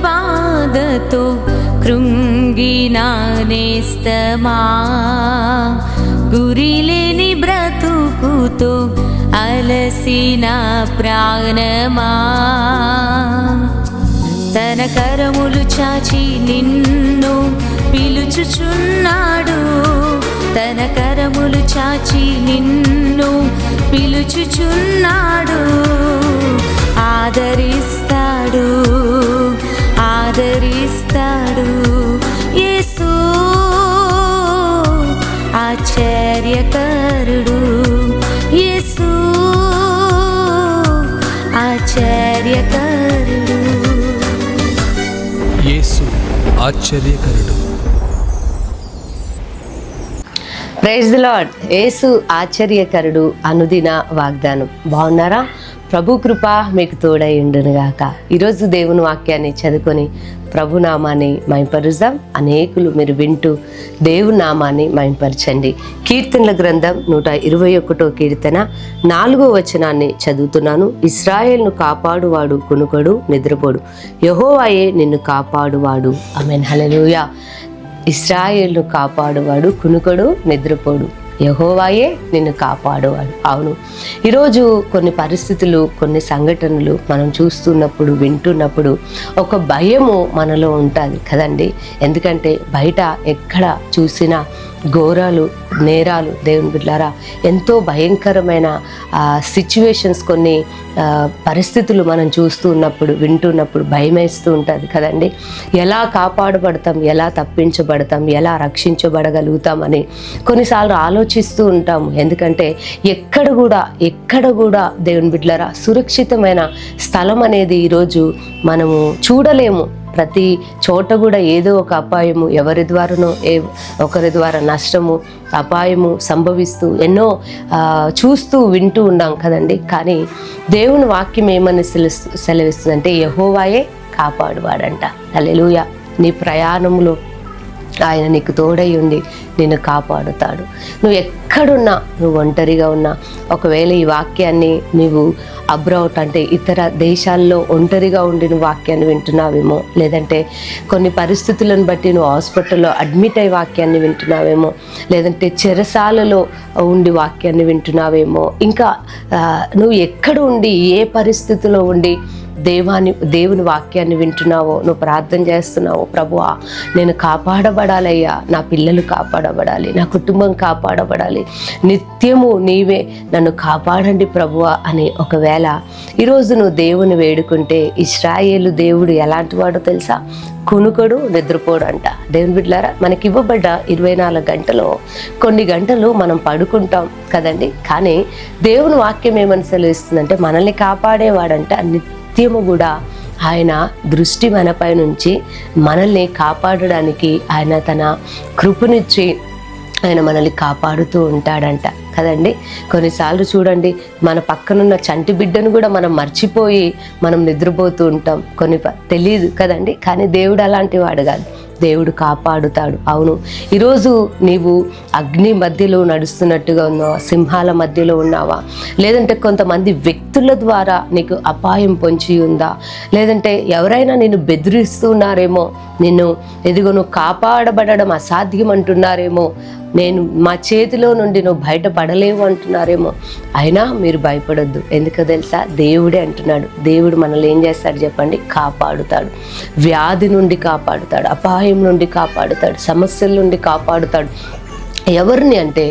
బాధతో కృంగిన నేస్తమా, గురిలేని బ్రతుకుతో అలసిన ప్రాణమా, తన కరములు చాచి నిన్ను పిలుచుచున్నాడు, తన కరములు చాచి నిన్ను పిలుచుచున్నాడు. ఆదరిస్తాడు, ఆదరిస్తాడు యేసు ఆశ్చర్యకరుడు, యేసు ఆశ్చర్యకరుడు, యేసు ఆశ్చర్యకరుడు. Praise the lord. యేసు ఆశ్చర్యకరుడు అనుదిన వాగ్దానం. బాగున్నారా? ప్రభు కృప మీకు తోడై ఉండునుగాక. ఈరోజు దేవుని వాక్యాన్ని చదువుకొని ప్రభు నామాన్ని మహింపరుద్దాం. అనేకులు మీరు వింటూ దేవుని నామాన్ని మహింపరచండి. కీర్తనల గ్రంథం 121 కీర్తన 4వ వచనాన్ని చదువుతున్నాను. ఇశ్రాయేలును కాపాడువాడు కునుకడు నిద్రపోడు, యెహోవాయే నిన్ను కాపాడువాడు. ఆమేన్. హల్లెలూయా. ఇశ్రాయేలును కాపాడువాడు కునుకడు నిద్రపోడు, యెహోవాయే నిన్ను కాపాడువాడు. అవును, ఈరోజు కొన్ని పరిస్థితులు, కొన్ని సంఘటనలు మనం చూస్తున్నప్పుడు, వింటున్నప్పుడు ఒక భయము మనలో ఉంటుంది కదండి. ఎందుకంటే బయట ఎక్కడ చూసినా ఘోరాలు, నేరాలు, దేవుని బిడ్డలారా, ఎంతో భయంకరమైన సిచ్యువేషన్స్, కొన్ని పరిస్థితులు మనం చూస్తూ ఉన్నప్పుడు, వింటున్నప్పుడు భయం వేస్తూ ఉంటుంది కదండి. ఎలా కాపాడబడతాం, ఎలా తప్పించబడతాం, ఎలా రక్షించబడగలుగుతామని కొన్నిసార్లు ఆలోచిస్తూ ఉంటాము. ఎందుకంటే ఎక్కడ కూడా దేవుని బిడ్డలారా సురక్షితమైన స్థలం అనేది ఈరోజు మనము చూడలేము. ప్రతి చోట కూడా ఏదో ఒక అపాయము, ఎవరి ద్వారానో ఒకరి ద్వారా నష్టము, అపాయము సంభవిస్తూ ఎన్నో చూస్తూ వింటూ ఉన్నాం కదండి. కానీ దేవుని వాక్యం ఏమని సెలవిస్తుందంటే యెహోవాయే కాపాడువాడంట. హల్లెలూయా. నీ ప్రయాణంలో ఆయన నీకు తోడై ఉండి నిన్ను కాపాడుతాడు. నువ్వు ఎక్కడున్నా, నువ్వు ఒంటరిగా ఉన్నా, ఒకవేళ ఈ వాక్యాన్ని నీవు అబ్రాడ్ అంటే ఇతర దేశాల్లో ఒంటరిగా ఉండి నువ్వు వాక్యాన్ని వింటున్నావేమో, లేదంటే కొన్ని పరిస్థితులను బట్టి నువ్వు హాస్పిటల్లో అడ్మిట్ అయ్యి వాక్యాన్ని వింటున్నావేమో, లేదంటే చెరసాలలో ఉండి వాక్యాన్ని వింటున్నావేమో, ఇంకా నువ్వు ఎక్కడ ఉండి ఏ పరిస్థితిలో ఉండి దేవుని వాక్యాన్ని వింటున్నావో, నువ్వు ప్రార్థన చేస్తున్నావో, ప్రభువా నేను కాపాడబడాలయ్యా, నా పిల్లలు కాపాడబడాలి, నా కుటుంబం కాపాడబడాలి, నిత్యము నీవే నన్ను కాపాడండి ప్రభువా అని ఒకవేళ ఈరోజు నువ్వు దేవుని వేడుకుంటే, ఇశ్రాయేలు దేవుడు ఎలాంటి వాడో తెలుసా? కునుకడు నిద్రపోడు అంట. దేవుని బిడ్డలారా, మనకి ఇవ్వబడ్డ 24 గంటలో కొన్ని గంటలు మనం పడుకుంటాం కదండి. కానీ దేవుని వాక్యం ఏమని సెలవిస్తుందంటే మనల్ని కాపాడేవాడంట. నిత్యము కూడా ఆయన దృష్టి మనపై నుంచి మనల్ని కాపాడడానికి ఆయన తన కృపనిచ్చి ఆయన మనల్ని కాపాడుతూ ఉంటాడంట కదండి. కొన్నిసార్లు చూడండి, మన పక్కనున్న చంటి బిడ్డను కూడా మనం మర్చిపోయి మనం నిద్రపోతూ ఉంటాం. తెలియదు కదండి. కానీ దేవుడు అలాంటి వాడు కాదు, దేవుడు కాపాడుతాడు. అవును, ఈరోజు నీవు అగ్ని మధ్యలో నడుస్తున్నట్టుగా ఉన్నావా? సింహాల మధ్యలో ఉన్నావా? లేదంటే కొంతమంది వ్యక్తుల ద్వారా నీకు అపాయం పొంచి ఉందా? లేదంటే ఎవరైనా నిన్ను బెదిరిస్తున్నారేమో, నిన్ను ఎదుగు నువ్వు కాపాడబడడం అసాధ్యం అంటున్నారేమో, మా చేతిలో నుండి నువ్వు బయటపడలేవు అంటున్నారేమో. అయినా మీరు భయపడొద్దు. ఎందుకో తెలుసా? దేవుడే అంటున్నాడు. దేవుడు మనల్ని ఏం చేస్తాడు చెప్పండి? కాపాడుతాడు. వ్యాధి నుండి కాపాడుతాడు, అపాయం నుండి కాపాడుతాడు, సమస్యల నుండి కాపాడుతాడు. ఎవరిని అంటే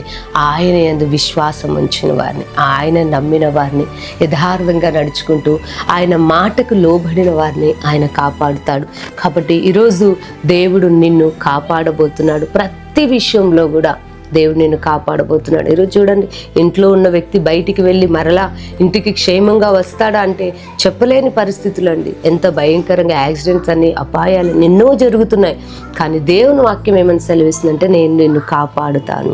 ఆయన యందు విశ్వాసం ఉంచిన వారిని, ఆయన నమ్మిన వారిని, యథార్థంగా నడుచుకుంటూ ఆయన మాటకు లోబడిన వారిని ఆయన కాపాడుతాడు. కాబట్టి ఈరోజు దేవుడు నిన్ను కాపాడబోతున్నాడు. ప్రతి విషయంలో కూడా దేవుడు నిన్ను కాపాడబోతున్నాడు. ఈరోజు చూడండి, ఇంట్లో ఉన్న వ్యక్తి బయటికి వెళ్ళి మరలా ఇంటికి క్షేమంగా వస్తాడా అంటే చెప్పలేని పరిస్థితులు అండి. ఎంత భయంకరంగా యాక్సిడెంట్స్ అన్ని, అపాయాలు ఎన్నో జరుగుతున్నాయి. కానీ దేవుని వాక్యం ఏమని సెలవిస్తుందంటే నేను నిన్ను కాపాడుతాను.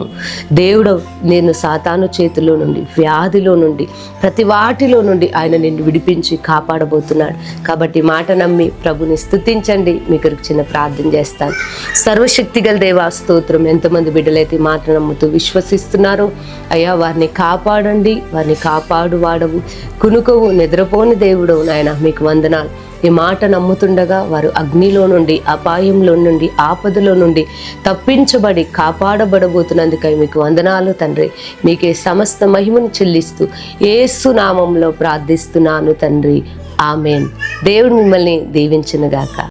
దేవుడు నేను సాతాను చేతిలో నుండి, వ్యాధిలో నుండి, ప్రతి వాటిలో నుండి ఆయన నిన్ను విడిపించి కాపాడబోతున్నాడు. కాబట్టి మాట నమ్మి ప్రభుని స్తుతించండి. మీకు చిన్న ప్రార్థన చేస్తాను. సర్వశక్తిగల దేవా స్తోత్రం. ఎంతమంది బిడ్డలైతే మాట నమ్ముతూ విశ్వసిస్తున్నారు అయ్యా, వారిని కాపాడండి. వారిని కాపాడు వాడవు, కునుకవు, నిద్రపోని దేవుడు నాయన. మీకు వందనాలు. ఈ మాట నమ్ముతుండగా వారు అగ్నిలో నుండి, అపాయంలో నుండి, ఆపదలో నుండి తప్పించబడి కాపాడబడబోతున్నందుకై మీకు వందనాలు తండ్రి. మీకే సమస్త మహిమను చెల్లిస్తూ యేసు నామంలో ప్రార్థిస్తున్నాను తండ్రి. ఆమేన్. దేవుడు మిమ్మల్ని దీవించునుగాక.